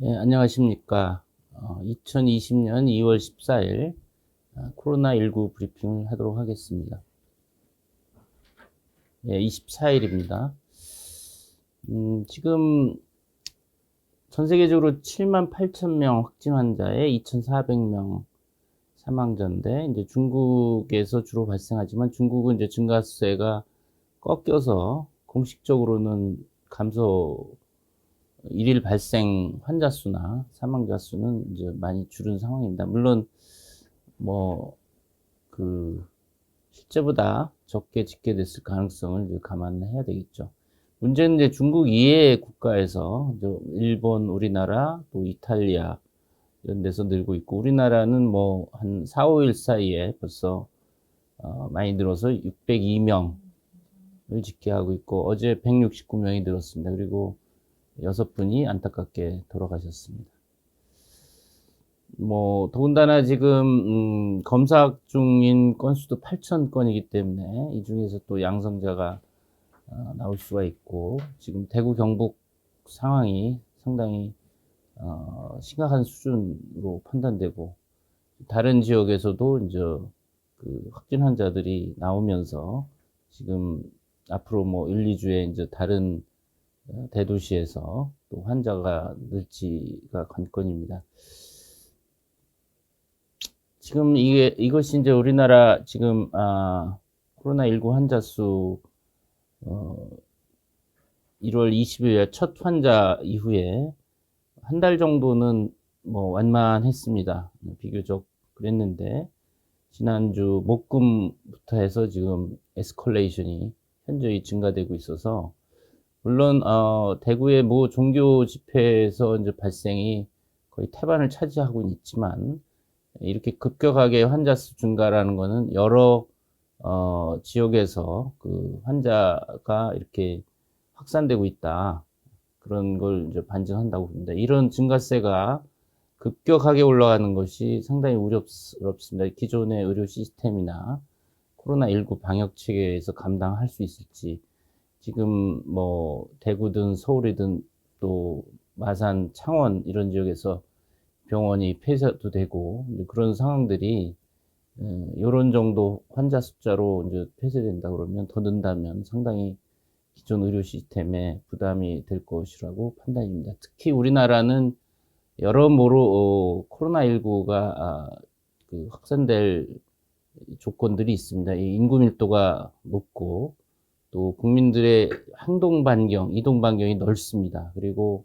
예, 안녕하십니까. 2020년 2월 14일 코로나19 브리핑을 하도록 하겠습니다. 예, 24일입니다. 지금 전 세계적으로 7만 8천 명 확진 환자에 2,400명 사망자인데, 이제 중국에서 주로 발생하지만 중국은 이제 증가세가 꺾여서 공식적으로는 감소, 일일 발생 환자 수나 사망자 수는 이제 많이 줄은 상황입니다. 물론 뭐 그 실제보다 적게 집계됐을 가능성을 이제 감안해야 되겠죠. 문제는 이제 중국 이외의 국가에서 이제 일본, 우리나라, 또 이탈리아 이런 데서 늘고 있고, 우리나라는 뭐 한 4, 5일 사이에 벌써 많이 늘어서 602명을 집계하고 있고, 어제 169명이 늘었습니다. 그리고 6분이 안타깝게 돌아가셨습니다. 뭐 더군다나 지금 검사 중인 건수도 8천 건이기 때문에 이 중에서 또 양성자가 나올 수가 있고, 지금 대구 경북 상황이 상당히 심각한 수준으로 판단되고, 다른 지역에서도 이제 그 확진 환자들이 나오면서 지금 앞으로 뭐 1, 2주에 이제 다른 대도시에서 또 환자가 늘지가 관건입니다. 지금 이것이 이제 우리나라 지금 코로나19 환자 수 1월 20일 첫 환자 이후에 한 달 정도는 뭐 완만했습니다. 비교적 그랬는데, 지난주 목금부터 해서 지금 에스컬레이션이 현저히 증가되고 있어서, 물론 대구의 모 종교 집회에서 이제 발생이 거의 태반을 차지하고 있지만, 이렇게 급격하게 환자 수 증가라는 것은 여러 지역에서 그 환자가 이렇게 확산되고 있다, 그런 걸 이제 반증한다고 봅니다. 이런 증가세가 급격하게 올라가는 것이 상당히 우려스럽습니다. 기존의 의료 시스템이나 코로나19 방역 체계에서 감당할 수 있을지, 지금 뭐 대구든 서울이든 또 마산, 창원 이런 지역에서 병원이 폐쇄도 되고, 그런 상황들이 요런 정도 환자 숫자로 이제 폐쇄된다 그러면, 더 는다면 상당히 기존 의료 시스템에 부담이 될 것이라고 판단입니다. 특히 우리나라는 여러모로 코로나19가 그 확산될 조건들이 있습니다. 인구 밀도가 높고, 또 국민들의 행동 반경, 이동 반경이 넓습니다. 그리고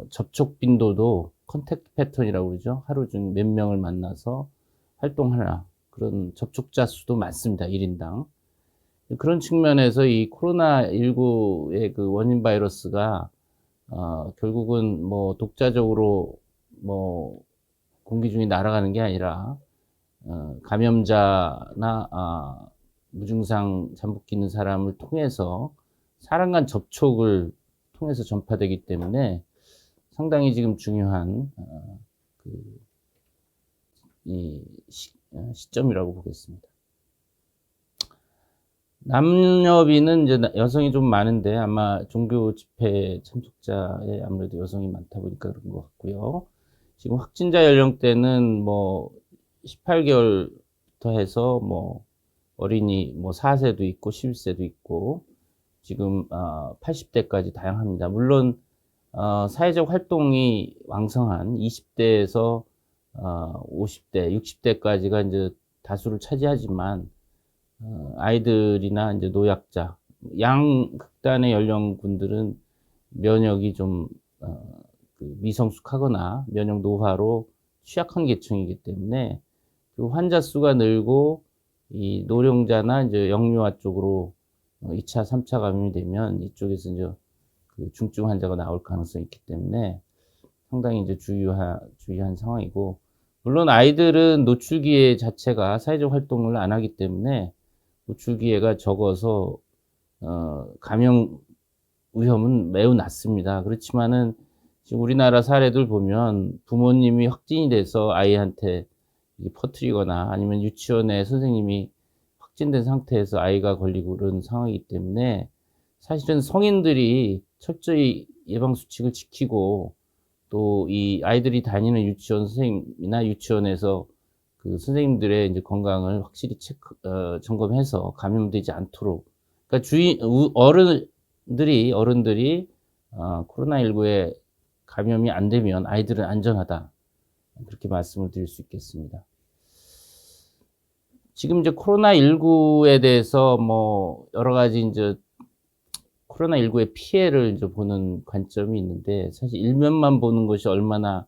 접촉 빈도도 컨택트 패턴이라고 그러죠. 하루 중 몇 명을 만나서 활동하나, 그런 접촉자 수도 많습니다. 1인당. 그런 측면에서 이 코로나19의 그 원인 바이러스가 결국은 뭐 독자적으로 뭐 공기 중에 날아가는 게 아니라 감염자나 무증상 잠복기 있는 사람을 통해서, 사람 간 접촉을 통해서 전파되기 때문에 상당히 지금 중요한 그, 시점이라고 보겠습니다. 남녀비는 이제 여성이 좀 많은데, 아마 종교 집회 참석자에 아무래도 여성이 많다 보니까 그런 것 같고요. 지금 확진자 연령대는 뭐 18개월부터 해서 뭐 어린이 뭐 4세도 있고 11세도 있고, 지금 80대까지 다양합니다. 물론 사회적 활동이 왕성한 20대에서 50대, 60대까지가 이제 다수를 차지하지만, 아이들이나 이제 노약자, 양극단의 연령군들은 면역이 좀 미성숙하거나 면역 노화로 취약한 계층이기 때문에, 그 환자 수가 늘고 이 노령자나 이제 영유아 쪽으로 2차, 3차 감염이 되면 이쪽에서 이제 그 중증 환자가 나올 가능성이 있기 때문에 상당히 이제 주의한 상황이고, 물론 아이들은 노출기회 자체가 사회적 활동을 안 하기 때문에 노출기회가 적어서 감염 위험은 매우 낮습니다. 그렇지만은 지금 우리나라 사례들 보면 부모님이 확진이 돼서 아이한테 퍼뜨리거나, 아니면 유치원에 선생님이 확진된 상태에서 아이가 걸리고 그런 상황이기 때문에, 사실은 성인들이 철저히 예방수칙을 지키고 또 이 아이들이 다니는 유치원 선생님이나 유치원에서 그 선생님들의 이제 건강을 확실히 점검해서 감염되지 않도록. 그러니까 어른들이 코로나19에 감염이 안 되면 아이들은 안전하다. 그렇게 말씀을 드릴 수 있겠습니다. 지금 이제 코로나19에 대해서 뭐 여러 가지 이제 코로나19의 피해를 이제 보는 관점이 있는데, 사실 일면만 보는 것이 얼마나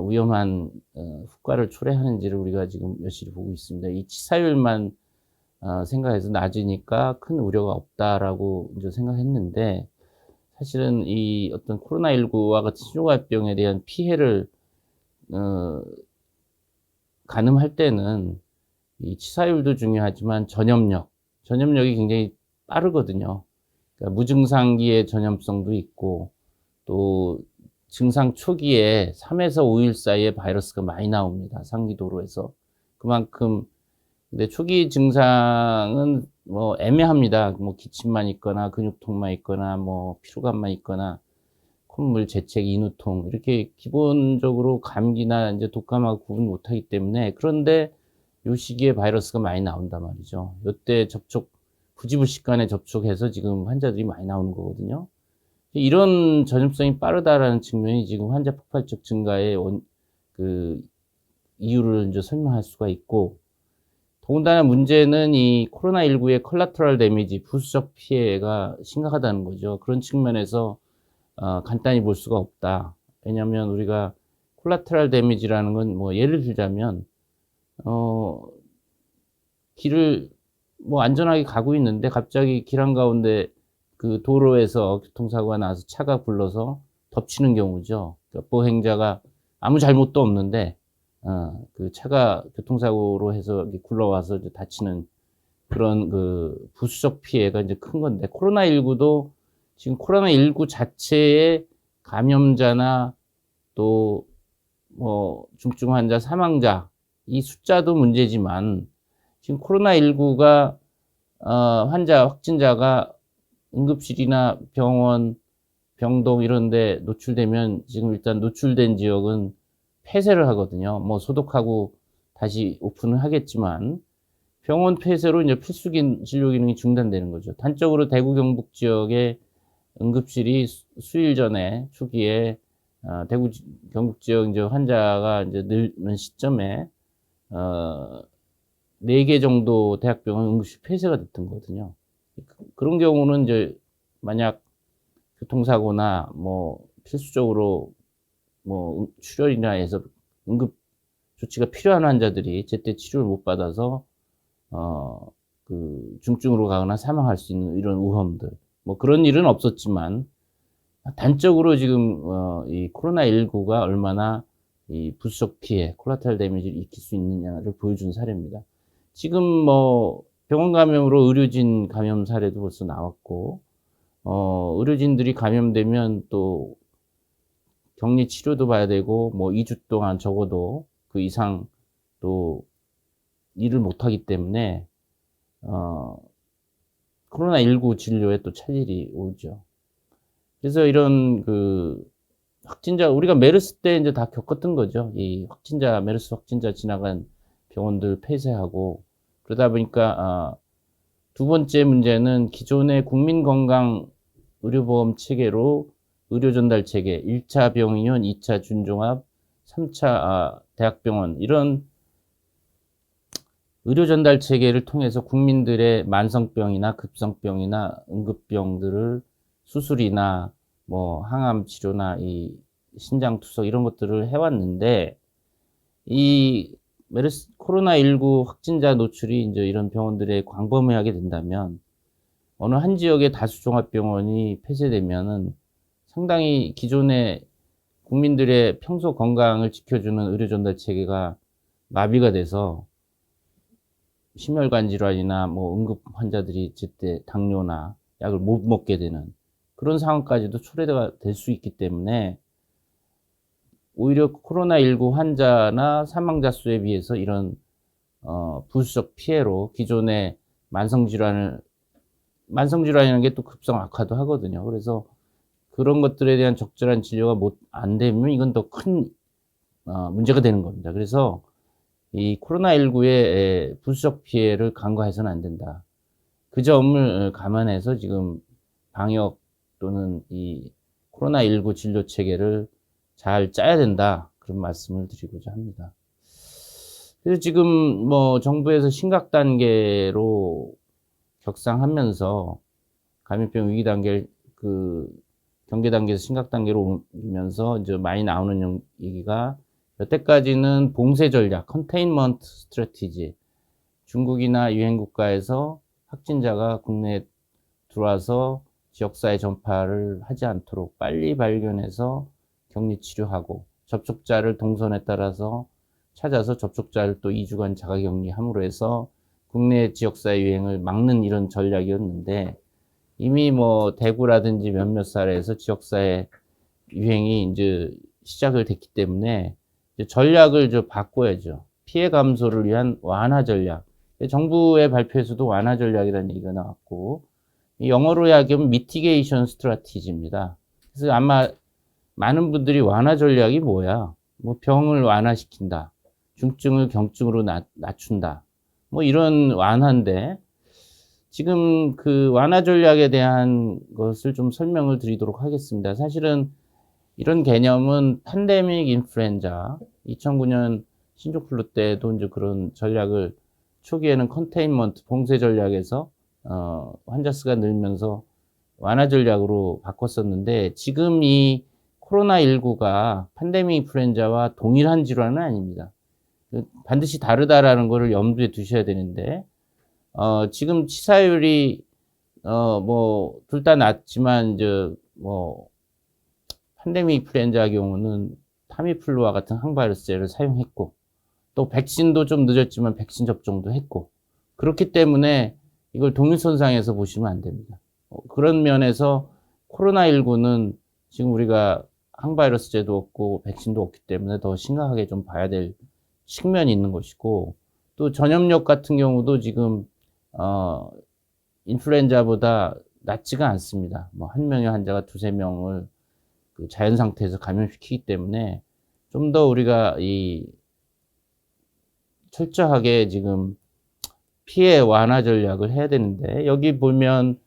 위험한 효과를 초래하는지를 우리가 지금 여실히 보고 있습니다. 이 치사율만 생각해서 낮으니까 큰 우려가 없다라고 이제 생각했는데, 사실은 이 어떤 코로나19와 같은 신종합병에 대한 피해를 가늠할 때는 이 치사율도 중요하지만 전염력이 굉장히 빠르거든요. 그러니까 무증상기의 전염성도 있고, 또 증상 초기에 3에서 5일 사이에 바이러스가 많이 나옵니다. 상기도로에서. 그만큼, 근데 초기 증상은 뭐 애매합니다. 뭐 기침만 있거나 근육통만 있거나 뭐 피로감만 있거나 콧물, 재채기, 인후통, 이렇게 기본적으로 감기나 이제 독감하고 구분 못하기 때문에, 그런데 요 시기에 바이러스가 많이 나온단 말이죠. 요때 부지불식간에 접촉해서 지금 환자들이 많이 나오는 거거든요. 이런 전염성이 빠르다라는 측면이 지금 환자 폭발적 증가의 이유를 이제 설명할 수가 있고, 더군다나 문제는 이 코로나19의 컬라터럴 데미지, 부수적 피해가 심각하다는 거죠. 그런 측면에서 간단히 볼 수가 없다. 왜냐하면 우리가 콜라테럴 데미지라는 건 뭐 예를 들자면 길을 뭐 안전하게 가고 있는데 갑자기 길 한가운데 그 도로에서 교통사고가 나서 차가 굴러서 덮치는 경우죠. 그러니까 보행자가 아무 잘못도 없는데 그 차가 교통사고로 해서 굴러와서 이제 다치는 그런 그 부수적 피해가 이제 큰 건데, 코로나19도 지금 코로나19 자체의 감염자나 또 뭐 중증 환자, 사망자, 이 숫자도 문제지만, 지금 코로나19가 확진자가 응급실이나 병원, 병동 이런 데 노출되면, 지금 일단 노출된 지역은 폐쇄를 하거든요. 뭐 소독하고 다시 오픈을 하겠지만, 병원 폐쇄로 이제 필수적인 진료 기능이 중단되는 거죠. 단적으로 대구 경북 지역의 응급실이 수일 전에 초기에 대구 경북 지역 이제 환자가 이제 늘는 시점에 4개 정도 대학병원 응급실 폐쇄가 됐던 거거든요. 그런 경우는 이제 만약 교통사고나 뭐 필수적으로 뭐 출혈이나 해서 응급 조치가 필요한 환자들이 제때 치료를 못 받아서 그 중증으로 가거나 사망할 수 있는 이런 위험들, 뭐 그런 일은 없었지만, 단적으로 지금 이 코로나19가 얼마나 이 부수적 피해, 콜라테럴 데미지를 일으킬 수 있느냐를 보여준 사례입니다. 지금 뭐 병원 감염으로 의료진 감염 사례도 벌써 나왔고, 의료진들이 감염되면 또 격리 치료도 봐야 되고, 뭐 2주 동안 적어도 그 이상 또 일을 못하기 때문에 코로나19 진료에 또 차질이 오죠. 그래서 이런 그 확진자, 우리가 메르스 때 이제 다 겪었던 거죠. 이 메르스 확진자 지나간 병원들 폐쇄하고, 그러다 보니까 두 번째 문제는 기존의 국민건강 의료보험 체계로 의료 전달 체계, 1차 병의원, 2차 준종합, 3차 대학병원, 이런 의료 전달 체계를 통해서 국민들의 만성병이나 급성병이나 응급병들을 수술이나 뭐 항암 치료나 이 신장 투석 이런 것들을 해왔는데, 이 코로나19 확진자 노출이 이제 이런 병원들에 광범위하게 된다면, 어느 한 지역의 다수 종합병원이 폐쇄되면은 상당히 기존의 국민들의 평소 건강을 지켜주는 의료 전달 체계가 마비가 돼서 심혈관 질환이나 뭐 응급 환자들이 제때 당뇨나 약을 못 먹게 되는 그런 상황까지도 초래가 될 수 있기 때문에, 오히려 코로나19 환자나 사망자 수에 비해서 이런 부수적 피해로 기존의 만성질환이라는 게 또 급성 악화도 하거든요. 그래서 그런 것들에 대한 적절한 진료가 안 되면 이건 더 큰 문제가 되는 겁니다. 그래서 이 코로나19의 부수적 피해를 간과해서는 안 된다. 그 점을 감안해서 지금 방역 또는 이 코로나19 진료 체계를 잘 짜야 된다. 그런 말씀을 드리고자 합니다. 그래서 지금 뭐 정부에서 심각 단계로 격상하면서 감염병 위기 단계를 경계 단계에서 심각 단계로 옮기면서 이제 많이 나오는 얘기가 여태까지는 봉쇄 전략, 컨테인먼트 스트래티지, 중국이나 유행 국가에서 확진자가 국내에 들어와서 지역사회 전파를 하지 않도록 빨리 발견해서 격리 치료하고 접촉자를 동선에 따라서 찾아서 접촉자를 또 2주간 자가격리함으로 해서 국내 지역사회 유행을 막는 이런 전략이었는데 이미 뭐 대구라든지 몇몇 사례에서 지역사회 유행이 이제 시작을 됐기 때문에 이제 전략을 좀 바꿔야죠. 피해 감소를 위한 완화 전략. 정부의 발표에서도 완화 전략이라는 얘기가 나왔고 영어로 이야기하면 미티게이션 스트래티지입니다. 그래서 아마 많은 분들이 완화 전략이 뭐야? 뭐 병을 완화시킨다. 중증을 경증으로 낮춘다. 뭐 이런 완화인데 지금 그 완화 전략에 대한 것을 좀 설명을 드리도록 하겠습니다. 사실은 이런 개념은 팬데믹 인플루엔자 2009년 신종플루 때도 이제 그런 전략을 초기에는 컨테인먼트 봉쇄 전략에서 환자 수가 늘면서 완화 전략으로 바꿨었는데 지금 이 코로나19가 팬데믹 인플루엔자와 동일한 질환은 아닙니다. 반드시 다르다라는 것을 염두에 두셔야 되는데 지금 치사율이 뭐 둘 다 낮지만 이제 뭐 팬데믹 인플루엔자 경우는 타미플루와 같은 항바이러스제를 사용했고 또 백신도 좀 늦었지만 백신 접종도 했고 그렇기 때문에 이걸 동일선상에서 보시면 안 됩니다. 그런 면에서 코로나19는 지금 우리가 항바이러스제도 없고 백신도 없기 때문에 더 심각하게 좀 봐야 될 측면이 있는 것이고 또 전염력 같은 경우도 지금 인플루엔자보다 낮지가 않습니다. 뭐 한 명의 환자가 두세 명을 그 자연 상태에서 감염시키기 때문에 좀 더 우리가 철저하게 지금 피해 완화 전략을 해야 되는데 여기 보면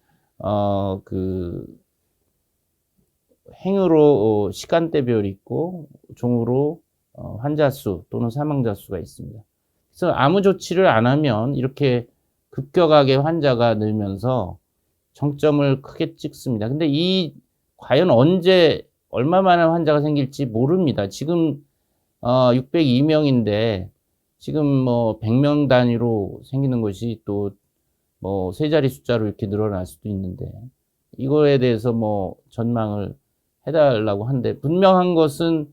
행으로 시간대별이 있고 종으로 환자 수 또는 사망자 수가 있습니다. 그래서 아무 조치를 안 하면 이렇게 급격하게 환자가 늘면서 정점을 크게 찍습니다. 근데 과연 언제 얼마만한 환자가 생길지 모릅니다. 지금 602명인데 지금 뭐 100명 단위로 생기는 것이 또 뭐 세 자리 숫자로 이렇게 늘어날 수도 있는데 이거에 대해서 뭐 전망을 해달라고 하는데 분명한 것은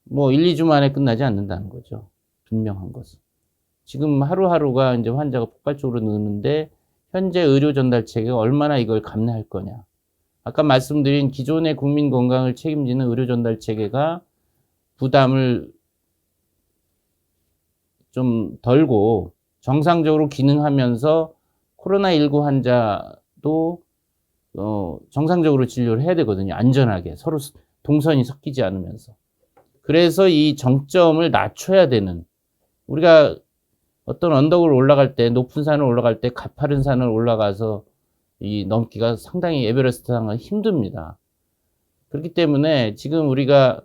뭐 1, 2주 만에 끝나지 않는다는 거죠. 분명한 것은. 지금 하루하루가 이제 환자가 폭발적으로 느는데 현재 의료 전달 체계가 얼마나 이걸 감내할 거냐. 아까 말씀드린 기존의 국민 건강을 책임지는 의료 전달 체계가 부담을 좀 덜고 정상적으로 기능하면서 코로나19 환자도 정상적으로 진료를 해야 되거든요. 안전하게 서로 동선이 섞이지 않으면서. 그래서 이 정점을 낮춰야 되는 우리가 어떤 언덕을 올라갈 때 높은 산을 올라갈 때 가파른 산을 올라가서 넘기가 상당히 에베레스트 상은 힘듭니다. 그렇기 때문에 지금 우리가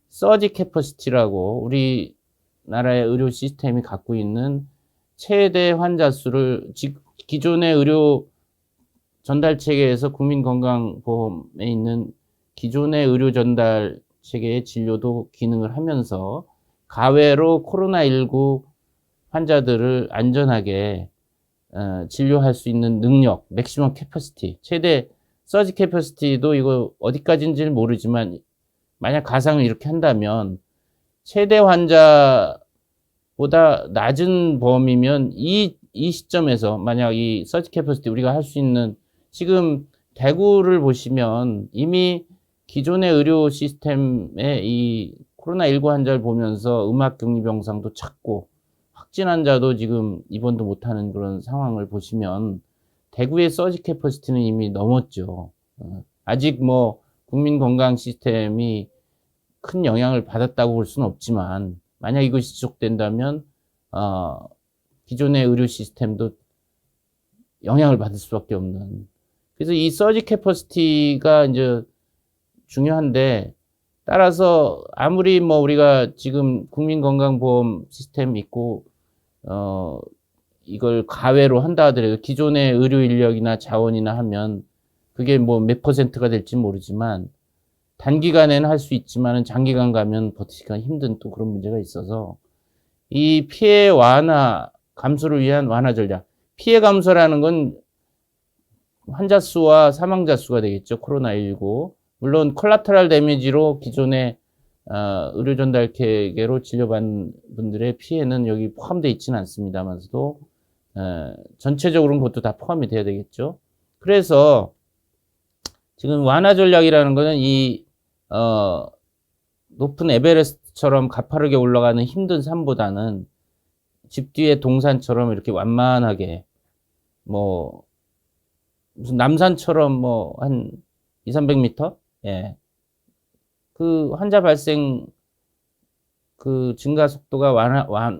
서지 캐퍼시티라고 우리나라의 의료 시스템이 갖고 있는 최대 환자 수를 기존의 의료 전달 체계에서 국민건강보험에 있는 기존의 의료 전달 체계의 진료도 기능을 하면서 가외로 코로나19 환자들을 안전하게 진료할 수 있는 능력, 맥시멈 캐퍼시티, 최대 서지 캐퍼시티도 이거 어디까지인지는 모르지만 만약 가상을 이렇게 한다면 최대 환자보다 낮은 범위면 이 시점에서 만약 이 서지 캐퍼시티 우리가 할 수 있는 지금 대구를 보시면 이미 기존의 의료 시스템에 이 코로나19 환자를 보면서 음압격리병상도 찾고 확진 환자도 지금 입원도 못하는 그런 상황을 보시면 대구의 서지 캐퍼시티는 이미 넘었죠. 아직 뭐 국민 건강 시스템이 큰 영향을 받았다고 볼 수는 없지만, 만약 이것이 지속된다면 기존의 의료 시스템도 영향을 받을 수밖에 없는. 그래서 이 서지 캐퍼시티가 이제 중요한데, 따라서 아무리 뭐 우리가 지금 국민건강보험 시스템 있고 이걸 가외로 한다 하더라도 기존의 의료 인력이나 자원이나 하면 그게 뭐 몇 퍼센트가 될지 모르지만 단기간에는 할 수 있지만은 장기간 가면 버티기가 힘든 또 그런 문제가 있어서 이 피해 완화 감소를 위한 완화 전략. 피해 감소라는 건 환자 수와 사망자 수가 되겠죠. 코로나19. 물론 콜라테럴 데미지로 기존의 의료 전달계로 진료받는 분들의 피해는 여기 포함되어 있지는 않습니다만서도 전체적으로는 그것도 다 포함이 돼야 되겠죠. 그래서 지금 완화 전략이라는 거는 이 높은 에베레스트처럼 가파르게 올라가는 힘든 산보다는 집 뒤에 동산처럼 이렇게 완만하게 뭐 무슨 남산처럼 뭐 한 2, 300m? 예. 그 환자 발생 그 증가 속도가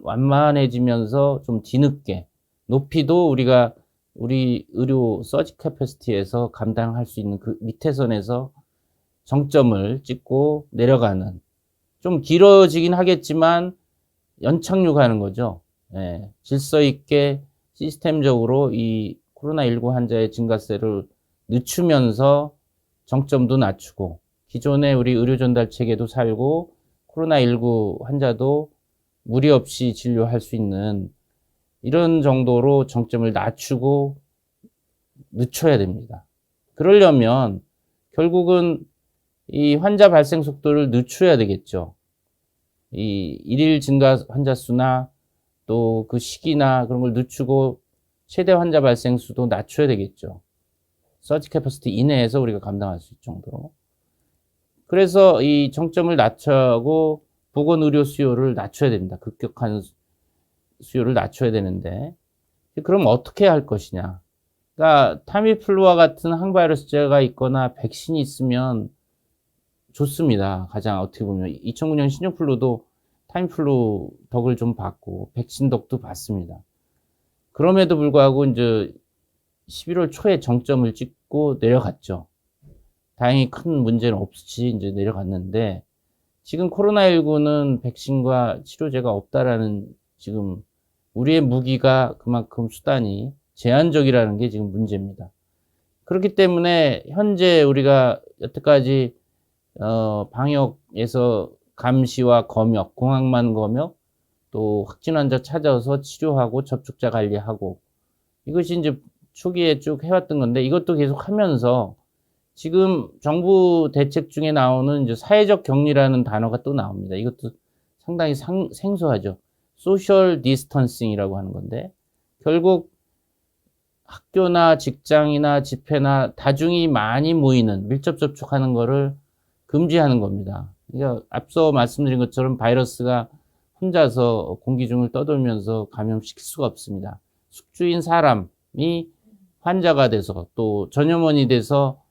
완만해지면서 좀 뒤늦게 높이도 우리가 우리 의료 서지 캐퍼시티에서 감당할 수 있는 그 밑에 선에서 정점을 찍고 내려가는, 좀 길어지긴 하겠지만 연착륙하는 거죠. 예. 질서 있게 시스템적으로 이 코로나19 환자의 증가세를 늦추면서 정점도 낮추고 기존의 우리 의료 전달 체계도 살고 코로나19 환자도 무리 없이 진료할 수 있는 이런 정도로 정점을 낮추고 늦춰야 됩니다. 그러려면 결국은 이 환자 발생 속도를 늦춰야 되겠죠. 이 일일 증가 환자 수나 또 그 시기나 그런 걸 늦추고 최대 환자 발생 수도 낮춰야 되겠죠. 서지 캐퍼시티 이내에서 우리가 감당할 수 있을 정도로. 그래서 이 정점을 낮추고 보건 의료 수요를 낮춰야 됩니다. 급격한 수요를 낮춰야 되는데, 그럼 어떻게 할 것이냐? 그러니까 타미플루와 같은 항바이러스제가 있거나 백신이 있으면 좋습니다. 가장 어떻게 보면 2009년 신종플루도 타미플루 덕을 좀 받고 백신 덕도 받습니다. 그럼에도 불구하고 이제 11월 초에 정점을 찍고 내려갔죠. 다행히 큰 문제는 없이 이제 내려갔는데, 지금 코로나19는 백신과 치료제가 없다라는, 지금 우리의 무기가 그만큼 수단이 제한적이라는 게 지금 문제입니다. 그렇기 때문에 현재 우리가 여태까지 방역에서 감시와 검역, 공항만 검역, 또 확진 환자 찾아서 치료하고 접촉자 관리하고, 이것이 이제 초기에 쭉 해왔던 건데 이것도 계속 하면서 지금 정부 대책 중에 나오는 이제 사회적 격리라는 단어가 또 나옵니다. 이것도 상당히 생소하죠. 소셜 디스턴싱이라고 하는 건데, 결국 학교나 직장이나 집회나 다중이 많이 모이는 밀접 접촉하는 거를 금지하는 겁니다. 그러니까 앞서 말씀드린 것처럼 바이러스가 혼자서 공기 중을 떠돌면서 감염시킬 수가 없습니다. 숙주인 사람이 환자가 돼서 또 전염원이 돼서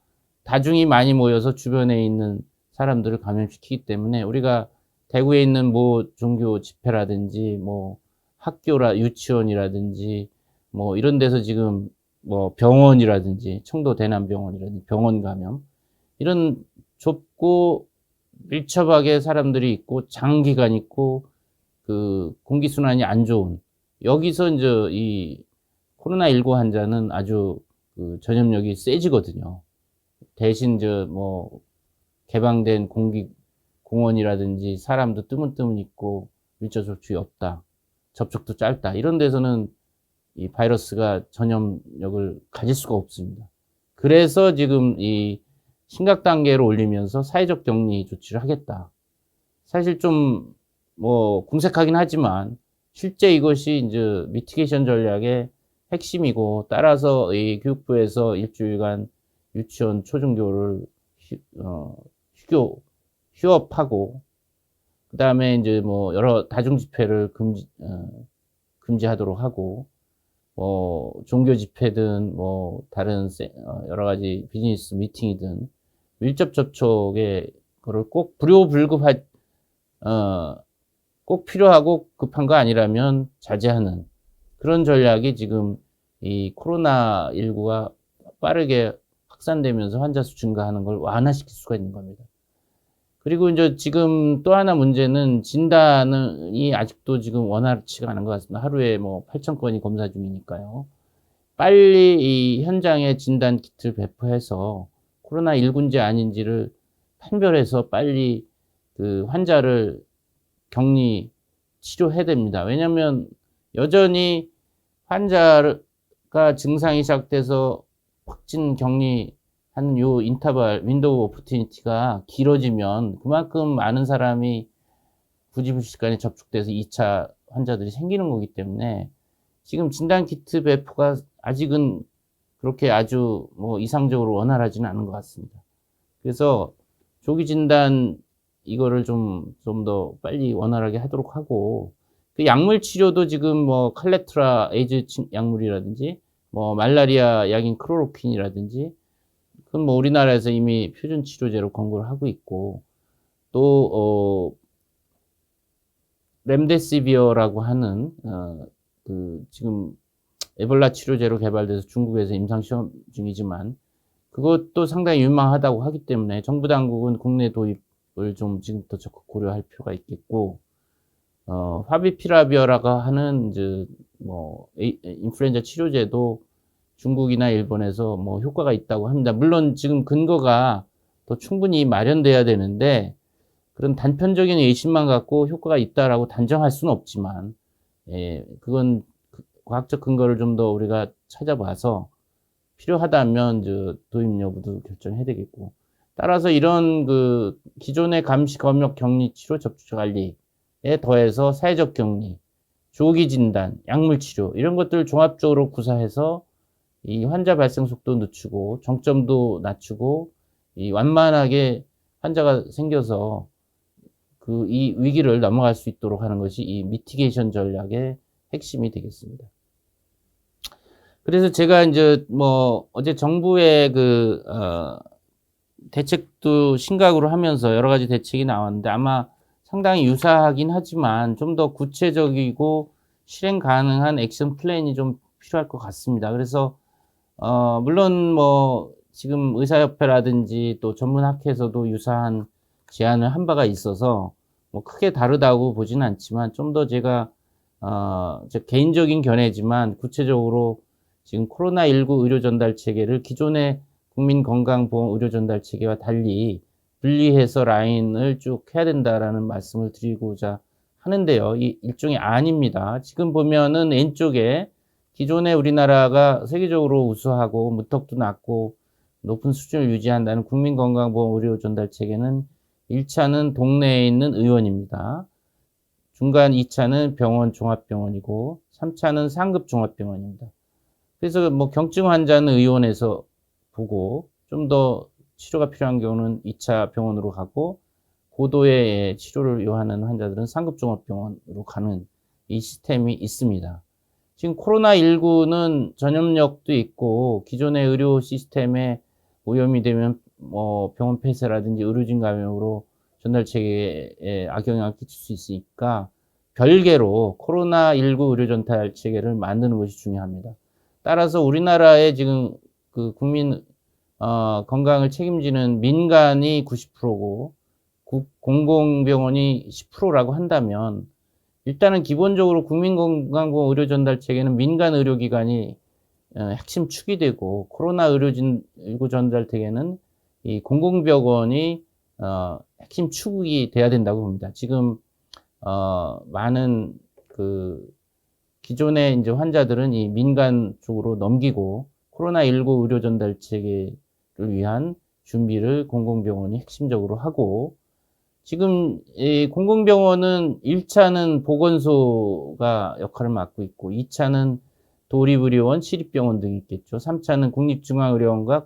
다중이 많이 모여서 주변에 있는 사람들을 감염시키기 때문에 우리가 대구에 있는 뭐 종교 집회라든지 뭐 학교라 유치원이라든지 뭐 이런 데서 지금 뭐 병원이라든지 청도 대남병원이라든지 병원 감염, 이런 좁고 밀접하게 사람들이 있고 장기간 있고 그 공기순환이 안 좋은, 여기서 이제 이 코로나19 환자는 아주 그 전염력이 세지거든요. 대신 뭐 개방된 공원이라든지 사람도 뜨문뜨문 있고 밀접 접촉이 없다, 접촉도 짧다, 이런 데서는 이 바이러스가 전염력을 가질 수가 없습니다. 그래서 지금 이 심각 단계로 올리면서 사회적 격리 조치를 하겠다. 사실 좀 뭐 궁색하긴 하지만 실제 이것이 이제 미티게이션 전략의 핵심이고, 따라서 이 교육부에서 일주일간 유치원 초중교를 휴업하고, 그 다음에 이제 뭐 여러 다중 집회를 금지하도록 하고, 뭐 종교 집회든 뭐 다른 여러 가지 비즈니스 미팅이든 밀접 접촉에 그걸 꼭 불효불급하 꼭 필요하고 급한 거 아니라면 자제하는 그런 전략이 지금 이 코로나19가 빠르게 확산되면서 환자 수 증가하는 걸 완화시킬 수가 있는 겁니다. 그리고 이제 지금 또 하나 문제는 진단이 아직도 지금 원활치가 않은 것 같습니다. 하루에 뭐 8,000건이 검사 중이니까요. 빨리 이 현장에 진단 키트를 배포해서 코로나19인지 아닌지를 판별해서 빨리 그 환자를 격리 치료해야 됩니다. 왜냐하면 여전히 환자가 증상이 시작돼서 확진 격리하는 요 인터벌 윈도우 오퍼튜니티가 길어지면 그만큼 많은 사람이 부지불식간에 접촉돼서 2차 환자들이 생기는 거기 때문에 지금 진단키트 배포가 아직은 그렇게 아주 뭐 이상적으로 원활하지는 않은 것 같습니다. 그래서 조기 진단 이거를 좀 더 빨리 원활하게 하도록 하고, 그 약물 치료도 지금 뭐 칼레트라 에이즈 약물이라든지 뭐 말라리아 약인 클로로퀸이라든지 그건 뭐 우리나라에서 이미 표준 치료제로 권고를 하고 있고, 또 렘데시비어라고 하는 그 지금 에볼라 치료제로 개발돼서 중국에서 임상 시험 중이지만 그것도 상당히 유망하다고 하기 때문에 정부 당국은 국내 도입을 좀 지금부터 적극 고려할 필요가 있겠고, 파비피라비어라고 하는 이제 뭐 인플루엔자 치료제도 중국이나 일본에서 뭐 효과가 있다고 합니다. 물론 지금 근거가 더 충분히 마련돼야 되는데 그런 단편적인 의심만 갖고 효과가 있다라고 단정할 수는 없지만, 그건 과학적 근거를 좀 더 우리가 찾아봐서 필요하다면 이제 도입 여부도 결정해야 되겠고, 따라서 이런 그 기존의 감시, 검역, 격리, 치료, 접촉 관리에 더해서 사회적 격리, 조기 진단, 약물 치료 이런 것들을 종합적으로 구사해서 이 환자 발생 속도 늦추고 정점도 낮추고 이 완만하게 환자가 생겨서 그 이 위기를 넘어갈 수 있도록 하는 것이 이 미티게이션 전략의 핵심이 되겠습니다. 그래서 제가 이제 뭐 어제 정부의 그 대책도 심각으로 하면서 여러 가지 대책이 나왔는데 아마 상당히 유사하긴 하지만 좀 더 구체적이고 실행 가능한 액션 플랜이 좀 필요할 것 같습니다. 그래서 물론 뭐 지금 의사협회라든지 또 전문학회에서도 유사한 제안을 한 바가 있어서 뭐 크게 다르다고 보지는 않지만 좀 더 제가 제 개인적인 견해지만 구체적으로 지금 코로나19 의료 전달 체계를 기존의 국민건강보험 의료 전달 체계와 달리 분리해서 라인을 쭉 해야 된다라는 말씀을 드리고자 하는데요. 이 일종의 안입니다. 지금 보면은 왼쪽에 기존에 우리나라가 세계적으로 우수하고 무턱도 낮고 높은 수준을 유지한다는 국민건강보험 의료 전달 체계는 1차는 동네에 있는 의원입니다. 중간 2차는 병원 종합병원이고 3차는 상급 종합병원입니다. 그래서 뭐 경증 환자는 의원에서 보고 좀 더 치료가 필요한 경우는 2차 병원으로 가고 고도의 치료를 요하는 환자들은 상급 종합병원으로 가는 이 시스템이 있습니다. 지금 코로나19는 전염력도 있고 기존의 의료 시스템에 오염이 되면 뭐 병원 폐쇄라든지 의료진 감염으로 전달 체계에 악영향을 끼칠 수 있으니까 별개로 코로나19 의료 전달 체계를 만드는 것이 중요합니다. 따라서 우리나라의 지금 그 국민 건강을 책임지는 민간이 90%고 공공병원이 10%라고 한다면 일단은 기본적으로 국민건강보험 의료 전달 체계는 민간 의료기관이 핵심 축이 되고 코로나 의료진 의료 전달 체계는 이 공공병원이 핵심 축이 돼야 된다고 봅니다. 지금 많은 그 기존의 이제 환자들은 이 민간 쪽으로 넘기고 코로나19 의료 전달 체계를 위한 준비를 공공병원이 핵심적으로 하고, 지금 이 공공병원은 1차는 보건소가 역할을 맡고 있고 2차는 도립의료원, 시립병원 등이 있겠죠. 3차는 국립중앙의료원과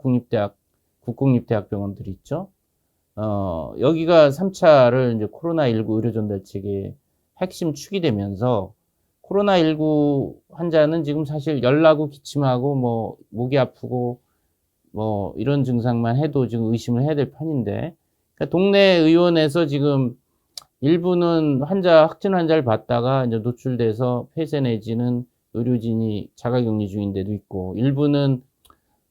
국공립대학병원들이 있죠. 여기가 3차를 이제 코로나19 의료 전달 체계의 핵심 축이 되면서 코로나19 환자는 지금 사실 열나고 기침하고 뭐 목이 아프고 뭐 이런 증상만 해도 지금 의심을 해야 될 판인데, 그러니까 동네 의원에서 지금 일부는 확진 환자를 받다가 이제 노출돼서 폐쇄 내지는 의료진이 자가격리 중인 데도 있고, 일부는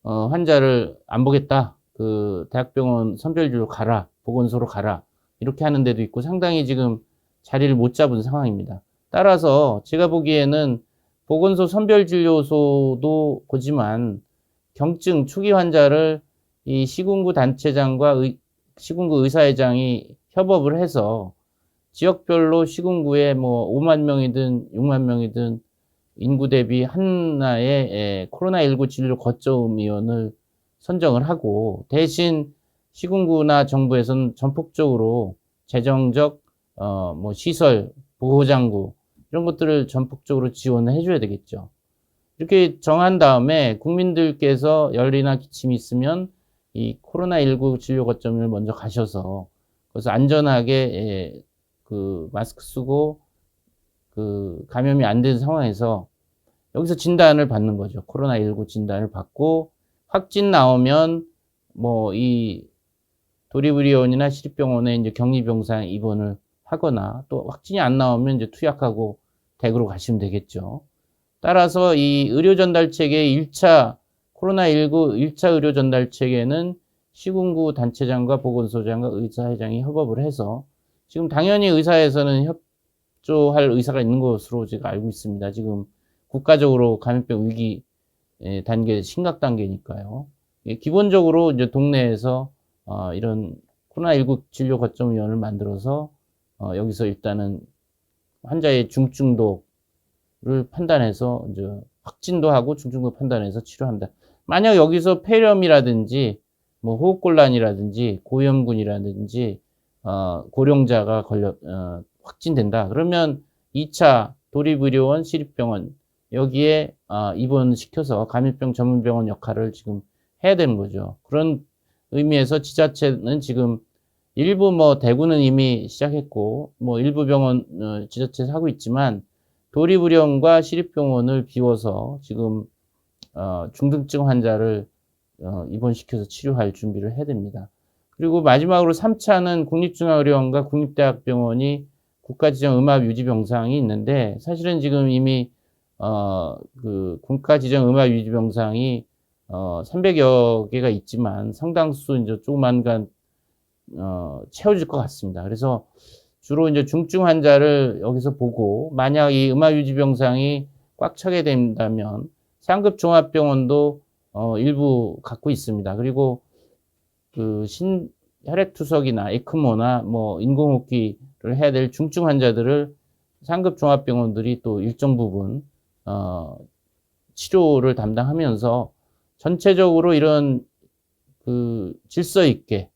환자를 안 보겠다, 그 대학병원 선별진료 가라, 보건소로 가라, 이렇게 하는 데도 있고, 상당히 지금 자리를 못 잡은 상황입니다. 따라서 제가 보기에는 보건소 선별진료소도 보지만 경증 초기 환자를 이 시군구 단체장과 시군구 의사회장이 협업을 해서 지역별로 시군구에 뭐 5만 명이든 6만 명이든 인구 대비 하나의 코로나19 진료 거점위원을 선정을 하고, 대신 시군구나 정부에서는 전폭적으로 재정적 뭐 시설, 보호장구 이런 것들을 전폭적으로 지원을 해줘야 되겠죠. 이렇게 정한 다음에 국민들께서 열이나 기침이 있으면 이 코로나19 진료 거점을 먼저 가셔서 그래서 안전하게 그 마스크 쓰고 그 감염이 안 된 상황에서 여기서 진단을 받는 거죠. 코로나19 진단을 받고 확진 나오면 뭐 이 도리부리원이나 시립병원에 이제 격리병상 입원을 하거나, 또 확진이 안 나오면 이제 투약하고 댁으로 가시면 되겠죠. 따라서 이 의료 전달 체계 1차 코로나19 1차 의료 전달 체계는 시군구 단체장과 보건소장과 의사회장이 협업을 해서, 지금 당연히 의사에서는 협조할 의사가 있는 것으로 제가 알고 있습니다. 지금 국가적으로 감염병 위기 단계, 심각 단계니까요. 기본적으로 이제 동네에서 이런 코로나19 진료 거점위원을 만들어서 여기서 일단은 환자의 중증도를 판단해서 이제 확진도 하고 중증도 판단해서 치료한다. 만약 여기서 폐렴이라든지 뭐 호흡곤란이라든지 고위험군이라든지 고령자가 확진된다, 그러면 2차 도립의료원, 시립병원 여기에 입원시켜서 감염병 전문병원 역할을 지금 해야 되는 거죠. 그런 의미에서 지자체는 지금 일부 뭐 대구는 이미 시작했고 뭐 일부 병원 지자체에서 하고 있지만, 도립의료원과 시립병원을 비워서 지금 중등증 환자를 입원시켜서 치료할 준비를 해야 됩니다. 그리고 마지막으로 3차는 국립중앙의료원과 국립대학병원이 국가지정 음압유지병상이 있는데, 사실은 지금 이미 그 국가지정 음압유지병상이 300여 개가 있지만 상당수 이제 조만간 채워질 것 같습니다. 그래서 주로 이제 중증 환자를 여기서 보고, 만약 이 음압유지병상이 꽉 차게 된다면 상급 종합병원도 일부 갖고 있습니다. 그리고 그 혈액투석이나 에크모나 뭐 인공호흡기를 해야 될 중증 환자들을 상급 종합병원들이 또 일정 부분 치료를 담당하면서 전체적으로 이런 그 질서 있게,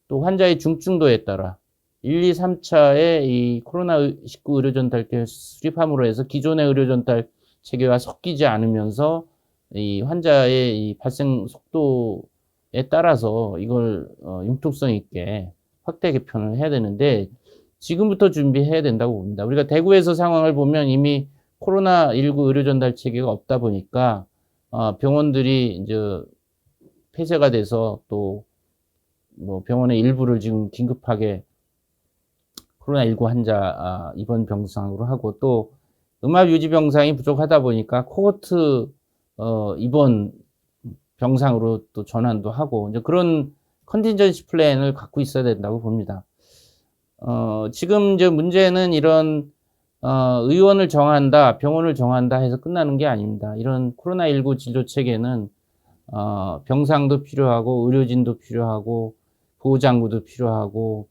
또 환자의 중증도에 따라 1, 2, 3차의 이 코로나19 의료전달 수립함으로 해서 기존의 의료전달 체계와 섞이지 않으면서 이 환자의 이 발생 속도에 따라서 이걸 융통성 있게 확대 개편을 해야 되는데, 지금부터 준비해야 된다고 봅니다. 우리가 대구에서 상황을 보면 이미 코로나19 의료전달 체계가 없다 보니까 병원들이 이제 폐쇄가 돼서 또 뭐 병원의 일부를 지금 긴급하게 코로나19 환자 입원 병상으로 하고, 또 음압 유지 병상이 부족하다 보니까 코호트 입원 병상으로 또 전환도 하고, 이제 그런 컨틴전시 플랜을 갖고 있어야 된다고 봅니다. 지금 이제 문제는 이런 의원을 정한다, 병원을 정한다 해서 끝나는 게 아닙니다. 이런 코로나19 진료 체계는 병상도 필요하고 의료진도 필요하고 보호장구도 필요하고,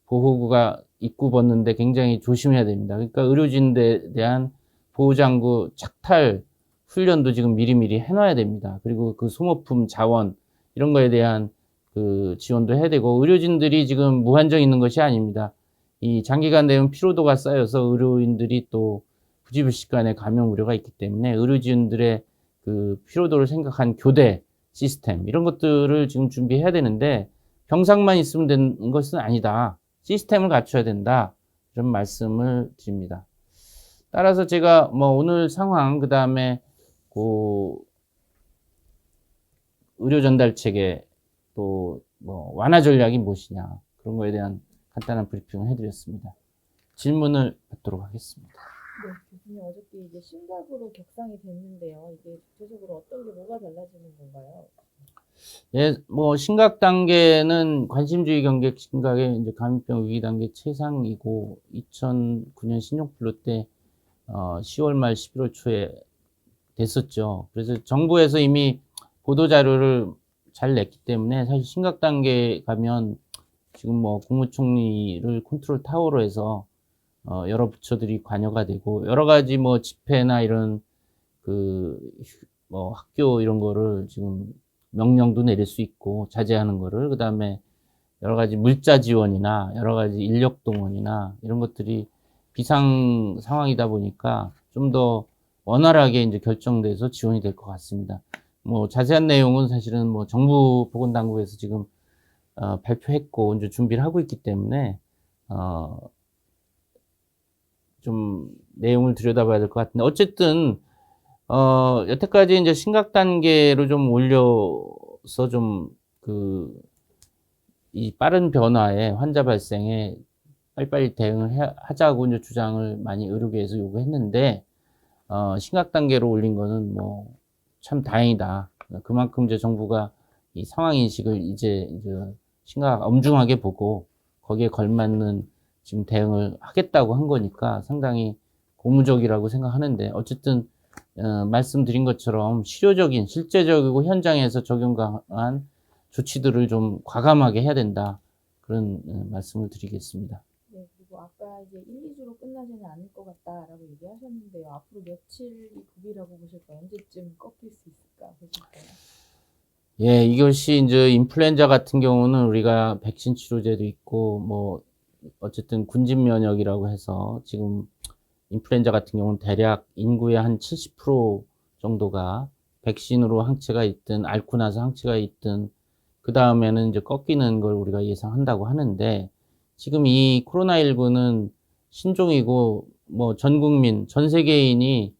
보호구가 입구 벗는데 굉장히 조심해야 됩니다. 그러니까 의료진에 대한 보호장구 착탈 훈련도 지금 미리미리 해놔야 됩니다. 그리고 그 소모품 자원 이런 거에 대한 그 지원도 해야 되고, 의료진들이 지금 무한정 있는 것이 아닙니다. 이 장기간 되면 피로도가 쌓여서 의료인들이 또 부지불식간에 감염 우려가 있기 때문에 의료진들의 그 피로도를 생각한 교대 시스템 이런 것들을 지금 준비해야 되는데, 병상만 있으면 되는 것은 아니다. 시스템을 갖춰야 된다. 이런 말씀을 드립니다. 따라서 제가 뭐 오늘 상황, 그 다음에 그 의료 전달 체계 또 뭐 완화 전략이 무엇이냐 그런 거에 대한 간단한 브리핑을 해드렸습니다. 질문을 받도록 하겠습니다. 네, 교수님 어저께 이제 심각으로 격상이 됐는데요. 이게 구체적으로 어떤 게 뭐가 달라지는 건가요? 예, 뭐 심각 단계는 관심주의 경계 심각의 이제 감염병 위기 단계 최상이고 2009년 신종플루 때 10월 말 11월 초에 됐었죠. 그래서 정부에서 이미 보도 자료를 잘 냈기 때문에 사실 심각 단계 가면 지금 뭐 국무총리를 컨트롤 타워로 해서 여러 부처들이 관여가 되고 여러 가지 뭐 집회나 이런 그 뭐 학교 이런 거를 지금 명령도 내릴 수 있고 자제하는 거를 그다음에 여러 가지 물자 지원이나 여러 가지 인력 동원이나 이런 것들이 비상 상황이다 보니까 좀 더 원활하게 이제 결정돼서 지원이 될 것 같습니다. 뭐 자세한 내용은 사실은 뭐 정부 보건당국에서 지금 발표했고 이제 준비를 하고 있기 때문에 좀 내용을 들여다봐야 될 것 같은데 어쨌든 여태까지 이제 심각 단계로 좀 올려서 좀 이 빠른 변화에 환자 발생에 빨리빨리 대응을 하자고 이제 주장을 많이 의료계에서 요구했는데 심각 단계로 올린 거는 뭐 참 다행이다. 그만큼 이제 정부가 이 상황 인식을 이제 엄중하게 보고 거기에 걸맞는 지금 대응을 하겠다고 한 거니까 상당히 고무적이라고 생각하는데 어쨌든 말씀드린 것처럼 실효적인 실제적이고 현장에서 적용 가능한 조치들을 좀 과감하게 해야 된다. 그런 말씀을 드리겠습니다. 네, 그리고 아까 이제 1, 2주로 끝나지는 않을 것 같다라고 얘기하셨는데요. 앞으로 며칠이 급이라고 보실까요? 언제쯤 꺾일 수 있을까 보실까요? 예, 이것이 이제 인플루엔자 같은 경우는 우리가 백신 치료제도 있고 뭐 어쨌든 군집 면역이라고 해서 지금 인플루엔자 같은 경우는 대략 인구의 한 70% 정도가 백신으로 항체가 있든 앓고 나서 항체가 있든 그 다음에는 이제 꺾이는 걸 우리가 예상한다고 하는데 지금 이 코로나19는 신종이고 뭐 전 국민, 전 세계인이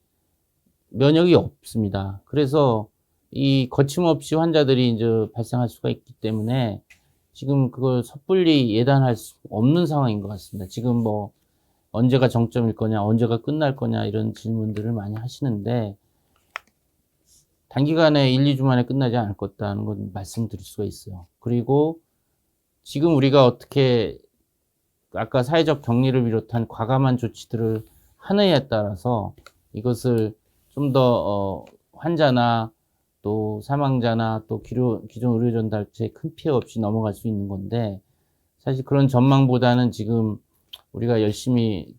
면역이 없습니다. 그래서 이 거침없이 환자들이 이제 발생할 수가 있기 때문에 지금 그걸 섣불리 예단할 수 없는 상황인 것 같습니다. 지금 뭐 언제가 정점일 거냐, 언제가 끝날 거냐 이런 질문들을 많이 하시는데 단기간에 1, 2주 만에 끝나지 않을 거다는 건 말씀드릴 수가 있어요. 그리고 지금 우리가 어떻게 아까 사회적 격리를 비롯한 과감한 조치들을 하느냐에 따라서 이것을 좀 더 환자나 또 사망자나 또 기존 의료 전달체에 큰 피해 없이 넘어갈 수 있는 건데 사실 그런 전망보다는 지금 우리가 열심히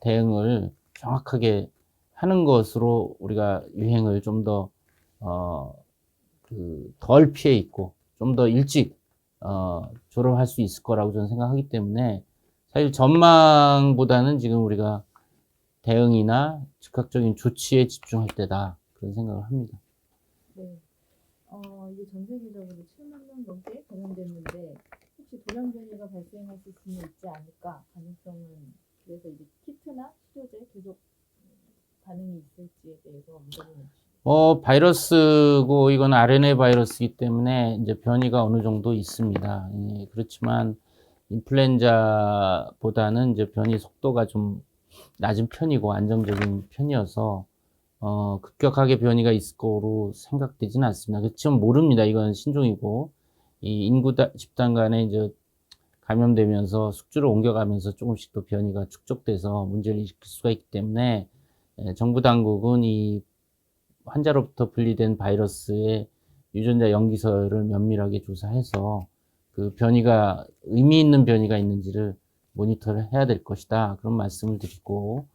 대응을 정확하게 하는 것으로 우리가 유행을 좀 더 덜 피해 있고 좀 더 일찍 졸업할 수 있을 거라고 저는 생각하기 때문에 사실 전망보다는 지금 우리가 대응이나 즉각적인 조치에 집중할 때다 그런 생각을 합니다. 네. 이게 전 세계적으로 7만 명 넘게 감염됐는데 혹시 돌연 변이가 발생할 수는 있지 않을까 가능성은 그래서 이제 키트나 치료제 계속 반응이 있을지에 대해서 물어보는 바이러스고 이건 RNA 바이러스이기 때문에 이제 변이가 어느 정도 있습니다. 예, 그렇지만 인플루엔자보다는 이제 변이 속도가 좀 낮은 편이고 안정적인 편이어서 급격하게 변이가 있을 거로 생각되지는 않습니다. 그렇지만 모릅니다. 이건 신종이고 이 인구 집단 간에 이제 감염되면서 숙주를 옮겨가면서 조금씩 또 변이가 축적돼서 문제를 일으킬 수가 있기 때문에 정부 당국은 이 환자로부터 분리된 바이러스의 유전자 염기서열을 면밀하게 조사해서 그 변이가 의미 있는 변이가 있는지를 모니터를 해야 될 것이다. 그런 말씀을 드리고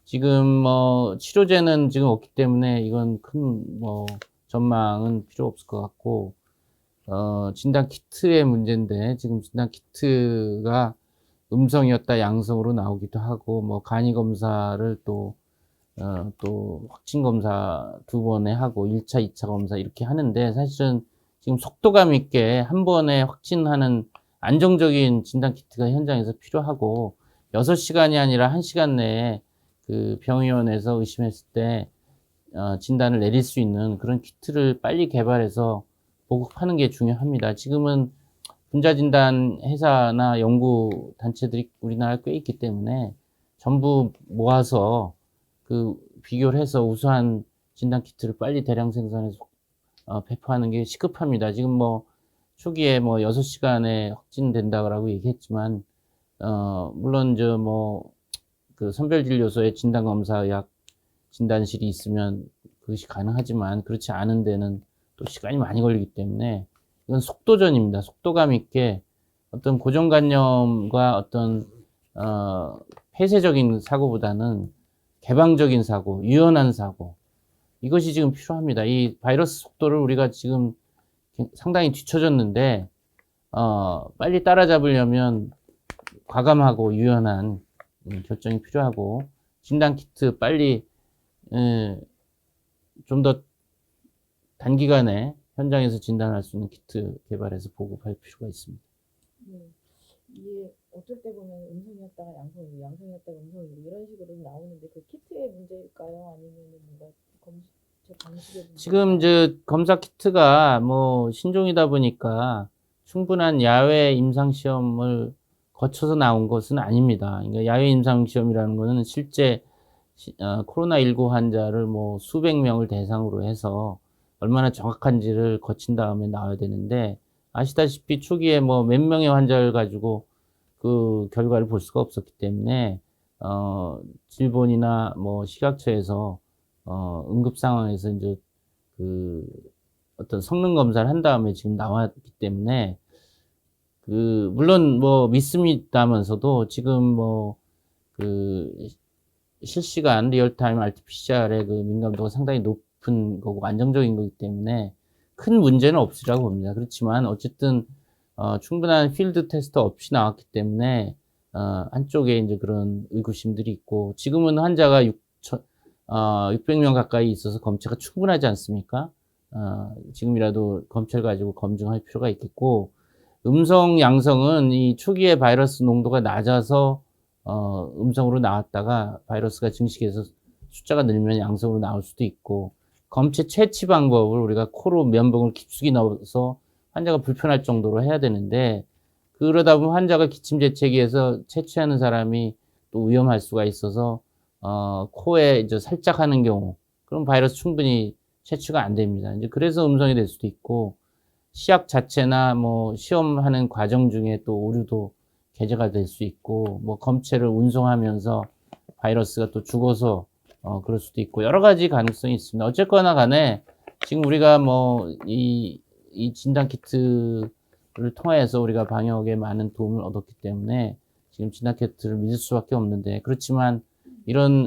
지금 뭐 치료제는 지금 없기 때문에 이건 큰 뭐 전망은 필요 없을 것 같고 진단 키트의 문제인데 지금 진단 키트가 음성이었다 양성으로 나오기도 하고 뭐 간이 검사를 또 확진 검사 2번에 하고 1차, 2차 검사 이렇게 하는데 사실은 지금 속도감 있게 한 번에 확진하는 안정적인 진단 키트가 현장에서 필요하고 6시간이 아니라 1시간 내에 그 병의원에서 의심했을 때 진단을 내릴 수 있는 그런 키트를 빨리 개발해서 보급하는 게 중요합니다. 지금은 분자진단 회사나 연구 단체들이 우리나라에 꽤 있기 때문에 전부 모아서 그 비교를 해서 우수한 진단 키트를 빨리 대량 생산해서 배포하는 게 시급합니다. 지금 뭐 초기에 뭐 6시간에 확진된다고 얘기했지만 물론 저 뭐 그 선별진료소에 진단검사약 진단실이 있으면 그것이 가능하지만 그렇지 않은 데는 또 시간이 많이 걸리기 때문에 이건 속도전입니다. 속도감 있게 어떤 고정관념과 어떤 폐쇄적인 사고보다는 개방적인 사고, 유연한 사고, 이것이 지금 필요합니다. 이 바이러스 속도를 우리가 지금 상당히 뒤처졌는데 빨리 따라잡으려면 과감하고 유연한 결정이 필요하고, 진단키트 빨리 좀 더 단기간에 현장에서 진단할 수 있는 키트 개발해서 보급할 필요가 있습니다. 네. 이게 어쩔 때 보면 음성이었다가 양성이고 양성이었다가 음성이고 이런 식으로 나오는데 그 키트의 문제일까요? 아니면 뭔가 검체 방식의 문제일까요? 지금 검사 키트가 뭐 신종이다 보니까 충분한 야외 임상 시험을 거쳐서 나온 것은 아닙니다. 그러니까 야외 임상 시험이라는 것은 실제 코로나19 환자를 뭐 수백 명을 대상으로 해서 얼마나 정확한지를 거친 다음에 나와야 되는데, 아시다시피 초기에 뭐 몇 명의 환자를 가지고 그 결과를 볼 수가 없었기 때문에 질본이나 뭐 식약처에서 응급 상황에서 이제 그 어떤 성능 검사를 한 다음에 지금 나왔기 때문에, 물론 뭐 믿음이 있다면서도 지금 실시간 리얼타임 RT-PCR의 그 민감도가 상당히 높은 거고 안정적인 거기 때문에 큰 문제는 없으리라고 봅니다. 그렇지만 어쨌든 충분한 필드 테스트 없이 나왔기 때문에 한쪽에 이제 그런 의구심들이 있고, 지금은 환자가 600명 가까이 있어서 검체가 충분하지 않습니까? 지금이라도 검체를 가지고 검증할 필요가 있겠고, 음성, 양성은 이 초기에 바이러스 농도가 낮아서 음성으로 나왔다가 바이러스가 증식해서 숫자가 늘면 양성으로 나올 수도 있고, 검체 채취 방법을 우리가 코로 면봉을 깊숙이 넣어서 환자가 불편할 정도로 해야 되는데, 그러다 보면 환자가 기침 재채기에서 채취하는 사람이 또 위험할 수가 있어서 코에 이제 살짝 하는 경우, 그럼 바이러스 충분히 채취가 안 됩니다. 이제 그래서 음성이 될 수도 있고, 시약 자체나 뭐 시험하는 과정 중에 또 오류도 게재가 될 수 있고, 뭐 검체를 운송하면서 바이러스가 또 죽어서 그럴 수도 있고, 여러 가지 가능성이 있습니다. 어쨌거나 간에 지금 우리가 뭐 이 진단 키트를 통해서 우리가 방역에 많은 도움을 얻었기 때문에 지금 진단 키트를 믿을 수밖에 없는데, 그렇지만 이런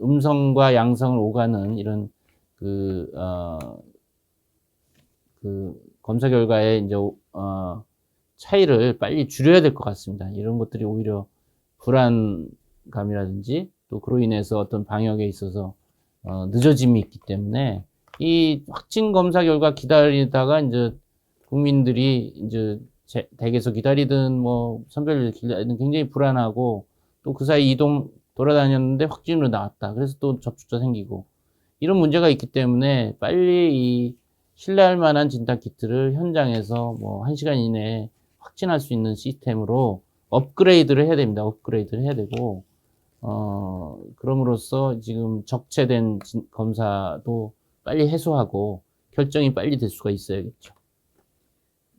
음성과 양성을 오가는 이런 검사 결과에 이제 차이를 빨리 줄여야 될 것 같습니다. 이런 것들이 오히려 불안감이라든지 또 그로 인해서 어떤 방역에 있어서 늦어짐이 있기 때문에, 이 확진 검사 결과 기다리다가 이제 국민들이 이제 댁에서 기다리든 뭐 선별을 기다리든 굉장히 불안하고, 또 그 사이 돌아다녔는데 확진으로 나왔다. 그래서 또 접촉자 생기고 이런 문제가 있기 때문에 빨리 이 신뢰할 만한 진단 키트를 현장에서 뭐 1시간 이내에 확진할 수 있는 시스템으로 업그레이드를 해야 됩니다. 업그레이드를 해야 되고, 그럼으로써 지금 적체된 검사도 빨리 해소하고 결정이 빨리 될 수가 있어야겠죠.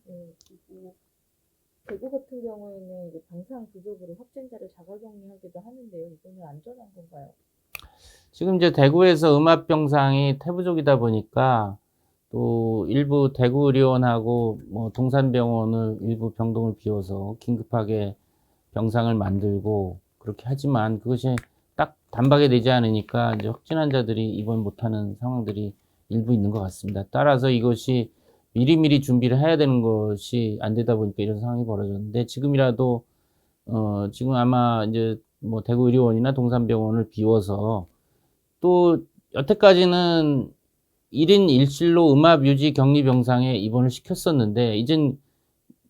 네, 그리고 대구 같은 경우에는 이제 방사능 부족으로 확진자를 자가격리하기도 하는데요. 이거는 안전한 건가요? 지금 이제 대구에서 음압병상이 태부족이다 보니까 또 일부 대구의료원하고 뭐 동산병원을 일부 병동을 비워서 긴급하게 병상을 만들고 그렇게 하지만, 그것이 딱 단박에 되지 않으니까 이제 확진 환자들이 입원 못하는 상황들이 일부 있는 것 같습니다. 따라서 이것이 미리미리 준비를 해야 되는 것이 안 되다 보니까 이런 상황이 벌어졌는데, 지금이라도 지금 아마 이제 뭐 대구의료원이나 동산병원을 비워서, 또 여태까지는 1인 1실로 음압 유지 격리 병상에 입원을 시켰었는데, 이젠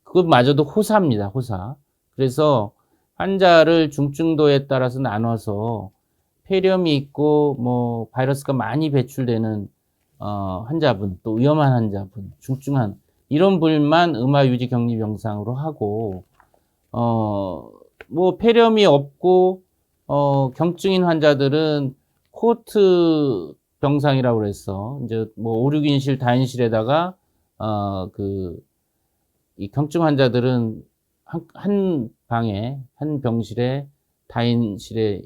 그것마저도 호사입니다. 호사. 그래서 환자를 중증도에 따라서 나눠서 폐렴이 있고 뭐 바이러스가 많이 배출되는 환자분, 또 위험한 환자분, 중증한 이런 분만 음압 유지 격리 병상으로 하고 뭐 폐렴이 없고 경증인 환자들은 코호트 병상이라고 그래서 이제 뭐 5, 6인실 다인실에다가 이 경증 환자들은 한 방에 한 병실에 다인실에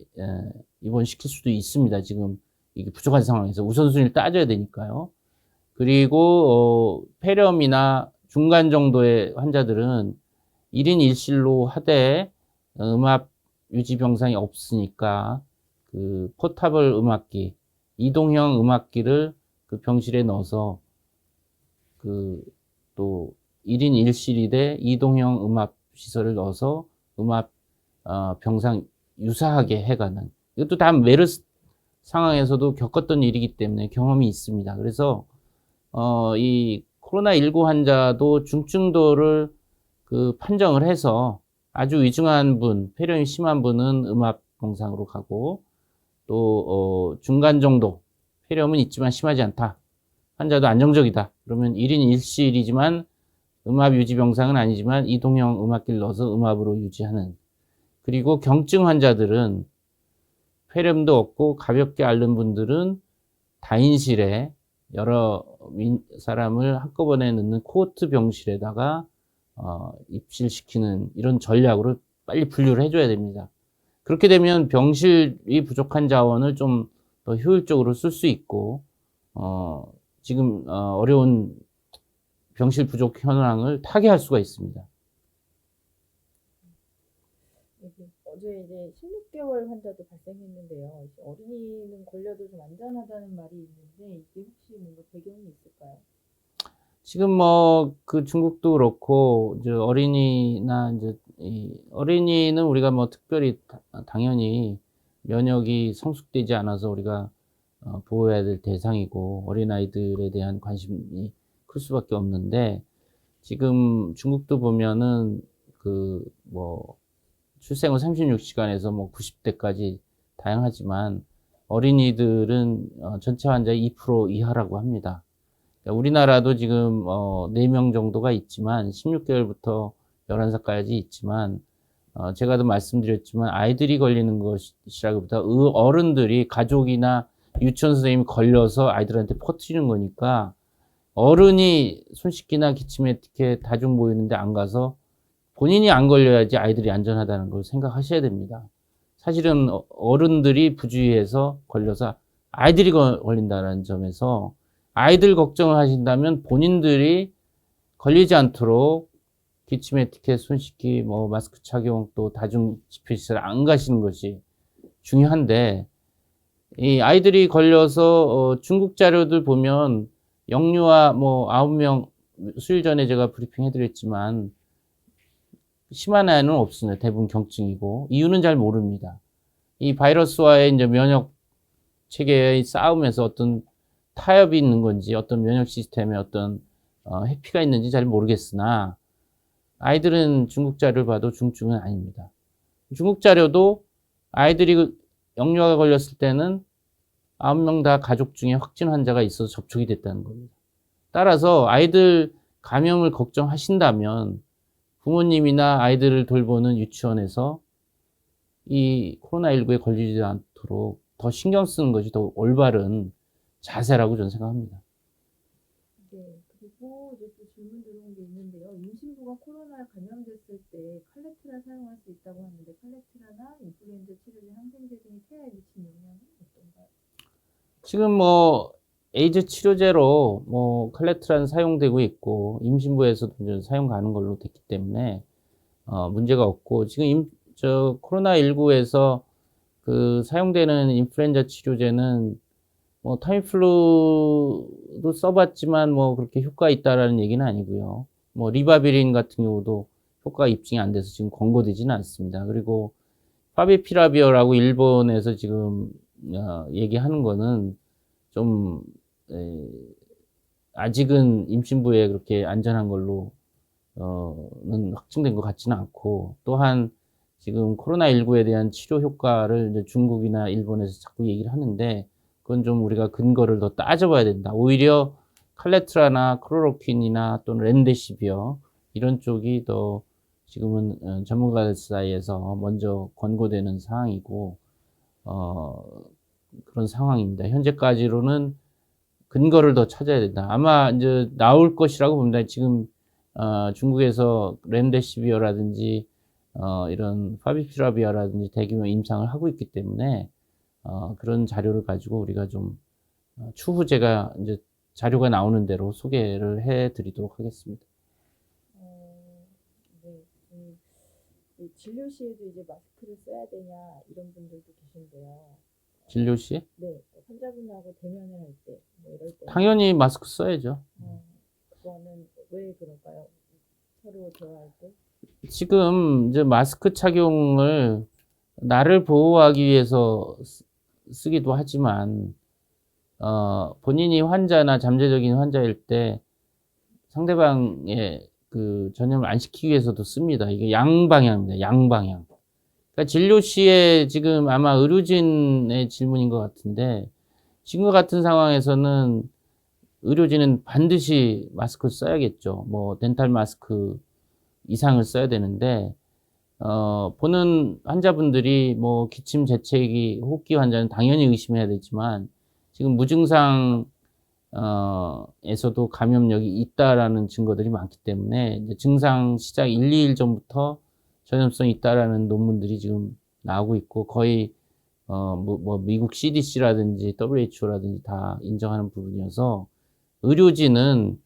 입원시킬 수도 있습니다. 지금 이게 부족한 상황에서 우선순위를 따져야 되니까요. 그리고 폐렴이나 중간 정도의 환자들은 1인 1실로 하되 음압 유지 병상이 없으니까 그 포터블 음압기, 이동형 음압기를 그 병실에 넣어서 그 또 1인 1실인데 이동형 음압 시설을 넣어서 음압 병상 유사하게 해가는, 이것도 다 메르스 상황에서도 겪었던 일이기 때문에 경험이 있습니다. 그래서 이 코로나19 환자도 중증도를 그 판정을 해서 아주 위중한 분, 폐렴이 심한 분은 음압 병상으로 가고, 또 중간 정도 폐렴은 있지만 심하지 않다, 환자도 안정적이다, 그러면 1인 1실이지만 음압 유지 병상은 아니지만 이동형 음압기를 넣어서 음압으로 유지하는. 그리고 경증 환자들은 폐렴도 없고 가볍게 앓는 분들은 다인실에 여러 사람을 한꺼번에 넣는 코호트 병실에다가 입실시키는 이런 전략으로 빨리 분류를 해줘야 됩니다. 그렇게 되면 병실이 부족한 자원을 좀 더 효율적으로 쓸 수 있고 지금 어려운 병실 부족 현황을 타개할 수가 있습니다. 어제 이제 16개월 환자도 발생했는데요. 어린이는 걸려도 좀 안전하다는 말이 있는데 이게 혹시 뭔가 배경이 있을까요? 지금 뭐 그 중국도 그렇고 이제 어린이나 이제 이 어린이는 우리가 뭐 특별히 당연히 면역이 성숙되지 않아서 우리가 보호해야 될 대상이고 어린아이들에 대한 관심이 클 수밖에 없는데, 지금 중국도 보면은 그 뭐 출생 후 36시간에서 뭐 90대까지 다양하지만 어린이들은 전체 환자의 2% 이하라고 합니다. 그러니까 우리나라도 지금 4명 정도가 있지만 16개월부터 11살까지 있지만 제가도 말씀드렸지만 아이들이 걸리는 것이라기보다 어른들이 가족이나 유치원 선생님이 걸려서 아이들한테 퍼뜨리는 거니까, 어른이 손 씻기나 기침 에티켓 다중 모이는데 안 가서 본인이 안 걸려야지 아이들이 안전하다는 걸 생각하셔야 됩니다. 사실은 어른들이 부주의해서 걸려서 아이들이 걸린다는 점에서 아이들 걱정을 하신다면 본인들이 걸리지 않도록 기침 에티켓, 손 씻기, 뭐 마스크 착용, 또 다중 집회시설 안 가시는 것이 중요한데, 이 아이들이 걸려서 중국 자료들 보면 영유아 뭐 9명, 수일 전에 제가 브리핑 해드렸지만 심한 아이는 없습니다. 대부분 경증이고 이유는 잘 모릅니다. 이 바이러스와의 이제 면역 체계의 싸움에서 어떤 타협이 있는 건지 어떤 면역 시스템에 어떤 해피가 있는지 잘 모르겠으나 아이들은 중국 자료를 봐도 중증은 아닙니다. 중국 자료도 아이들이 영유아가 걸렸을 때는 9명 다 가족 중에 확진 환자가 있어서 접촉이 됐다는 겁니다. 따라서 아이들 감염을 걱정하신다면 부모님이나 아이들을 돌보는 유치원에서 이 코로나19에 걸리지 않도록 더 신경 쓰는 것이 더 올바른 자세라고 저는 생각합니다. 네. 그리고 이제 또 질문 들어온 게 있는데요. 임신부가 코로나에 감염됐을 때 칼레트라 사용할 수 있다고 하는데 칼레트라나 인플루엔자 치료제, 항생제 등이 태아에 미친 영향은 어떤가요? 지금 뭐 에이즈 치료제로 뭐 칼레트란 사용되고 있고 임신부에서도 이제 사용 가는 걸로 됐기 때문에 문제가 없고, 지금 코로나19에서 그 사용되는 인플루엔자 치료제는 뭐 타미플루도 써봤지만 뭐 그렇게 효과 있다라는 얘기는 아니고요. 뭐 리바비린 같은 경우도 효과가 입증이 안 돼서 지금 권고되지는 않습니다. 그리고 파비피라비어라고 일본에서 지금 얘기하는 거는 좀 아직은 임신부에 그렇게 안전한 걸로 는 확증된 것 같지는 않고, 또한 지금 코로나19에 대한 치료 효과를 이제 중국이나 일본에서 자꾸 얘기를 하는데 그건 좀 우리가 근거를 더 따져봐야 된다. 오히려 칼레트라나 클로로퀸이나 또는 렘데시비어 이런 쪽이 더 지금은 전문가들 사이에서 먼저 권고되는 사항이고 그런 상황입니다. 현재까지로는 근거를 더 찾아야 된다. 아마 이제 나올 것이라고 봅니다. 지금 중국에서 렘데시비어라든지 이런 파비피라비아라든지 대규모 임상을 하고 있기 때문에 그런 자료를 가지고 우리가 좀 추후 제가 이제 자료가 나오는 대로 소개를 해드리도록 하겠습니다. 네. 이 진료 시에도 이제 마스크를 써야 되냐 이런 분들도 계신데요. 진료 시에? 네, 환자분하고 대면을 할 때, 뭐 이럴 때, 당연히 마스크 써야죠. 그거는 왜 그럴까요? 서로 대화할 때? 지금 이제 마스크 착용을 나를 보호하기 위해서 쓰기도 하지만 본인이 환자나 잠재적인 환자일 때 상대방의 그 전염을 안 시키기 위해서도 씁니다. 이게 양방향입니다. 양방향. 그러니까 진료 시에 지금 아마 의료진의 질문인 것 같은데 지금 같은 상황에서는 의료진은 반드시 마스크를 써야겠죠. 뭐 덴탈 마스크 이상을 써야 되는데 보는 환자분들이 뭐 기침, 재채기, 호흡기 환자는 당연히 의심해야 되지만 지금 무증상 에서도 감염력이 있다라는 증거들이 많기 때문에 이제 증상 시작 1, 2일 전부터 전염성이 있다라는 논문들이 지금 나오고 있고 거의 뭐 미국 CDC라든지 WHO라든지 다 인정하는 부분이어서 의료진은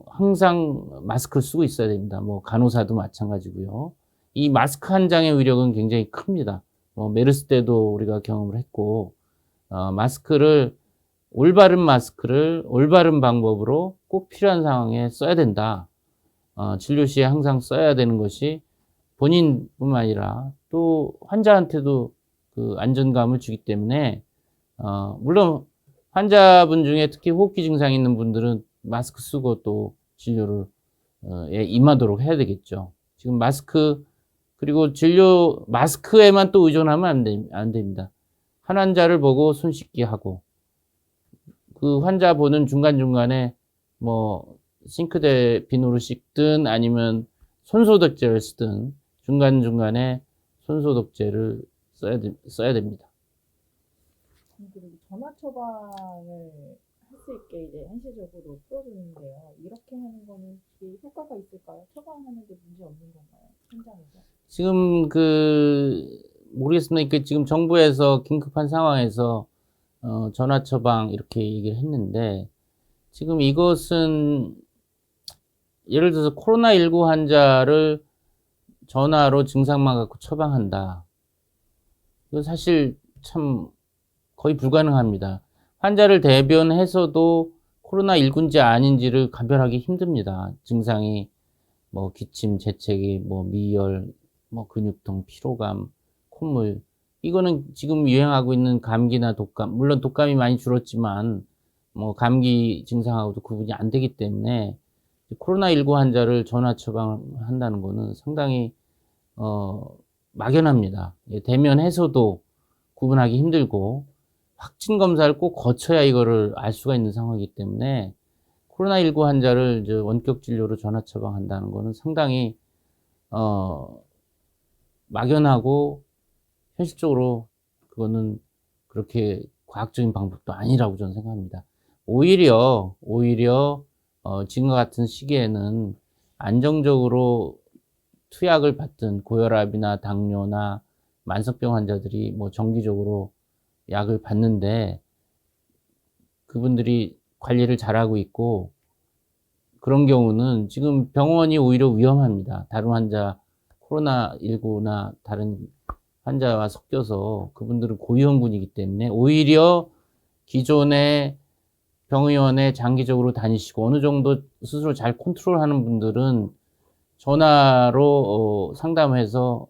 항상 마스크를 쓰고 있어야 됩니다. 뭐 간호사도 마찬가지고요. 이 마스크 한 장의 위력은 굉장히 큽니다. 메르스 때도 우리가 경험을 했고 마스크를 올바른 마스크를 올바른 방법으로 꼭 필요한 상황에 써야 된다. 진료 시에 항상 써야 되는 것이 본인뿐만 아니라 또 환자한테도 그 안전감을 주기 때문에 물론 환자분 중에 특히 호흡기 증상이 있는 분들은 마스크 쓰고 또 진료를 임하도록 해야 되겠죠. 지금 마스크 그리고 진료 마스크에만 또 의존하면 안 됩니다. 한 환자를 보고 손 씻기 하고 그 환자 보는 중간중간에 뭐 싱크대 비누로 씻든 아니면 손소독제를 쓰든 중간중간에 손소독제를 써야 됩니다. 그리고 전화 처방을 할 수 있게 이제 한시적으로 풀어주는데요. 이렇게 하는 거는 혹시 효과가 있을까요? 처방하는데 문제 없는 건가요? 현장에서? 지금 모르겠습니다. 지금 정부에서 긴급한 상황에서 전화 처방 이렇게 얘기를 했는데 지금 이것은 예를 들어서 코로나19 환자를 전화로 증상만 갖고 처방한다. 이건 사실 참 거의 불가능합니다. 환자를 대변해서도 코로나19인지 아닌지를 감별하기 힘듭니다. 증상이 뭐 기침, 재채기, 뭐 미열, 뭐 근육통, 피로감, 콧물. 이거는 지금 유행하고 있는 감기나 독감, 물론 독감이 많이 줄었지만 뭐 감기 증상하고도 구분이 안 되기 때문에 코로나19 환자를 전화 처방한다는 거는 상당히 막연합니다. 대면해서도 구분하기 힘들고 확진 검사를 꼭 거쳐야 이거를 알 수가 있는 상황이기 때문에 코로나19 환자를 이제 원격 진료로 전화 처방한다는 거는 상당히 막연하고 현실적으로 그거는 그렇게 과학적인 방법도 아니라고 저는 생각합니다. 오히려 지금과 같은 시기에는 안정적으로 투약을 받든 고혈압이나 당뇨나 만성병 환자들이 뭐 정기적으로 약을 받는데 그분들이 관리를 잘하고 있고 그런 경우는 지금 병원이 오히려 위험합니다. 다른 환자 코로나19나 다른 환자와 섞여서 그분들은 고위험군이기 때문에 오히려 기존의 병의원에 장기적으로 다니시고 어느 정도 스스로 잘 컨트롤하는 분들은 전화로 상담해서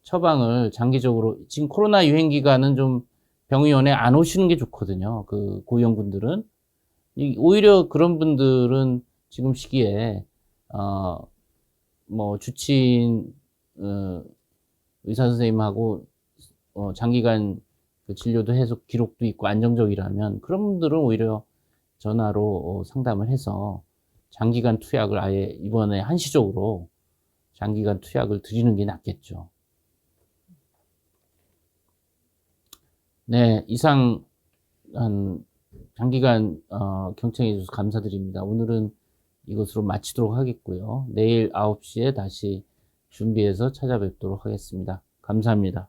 처방을 장기적으로 지금 코로나 유행 기간은 좀 병의원에 안 오시는 게 좋거든요. 그 고위험군들은 오히려 그런 분들은 지금 시기에 뭐 주치의 의사 선생님하고 장기간 그 진료도 계속 기록도 있고 안정적이라면 그런 분들은 오히려 전화로 상담을 해서 장기간 투약을 아예 이번에 한시적으로 장기간 투약을 드리는 게 낫겠죠. 네, 이상 한 장기간 경청해 주셔서 감사드립니다. 오늘은 이것으로 마치도록 하겠고요. 내일 9시에 다시 준비해서 찾아뵙도록 하겠습니다. 감사합니다.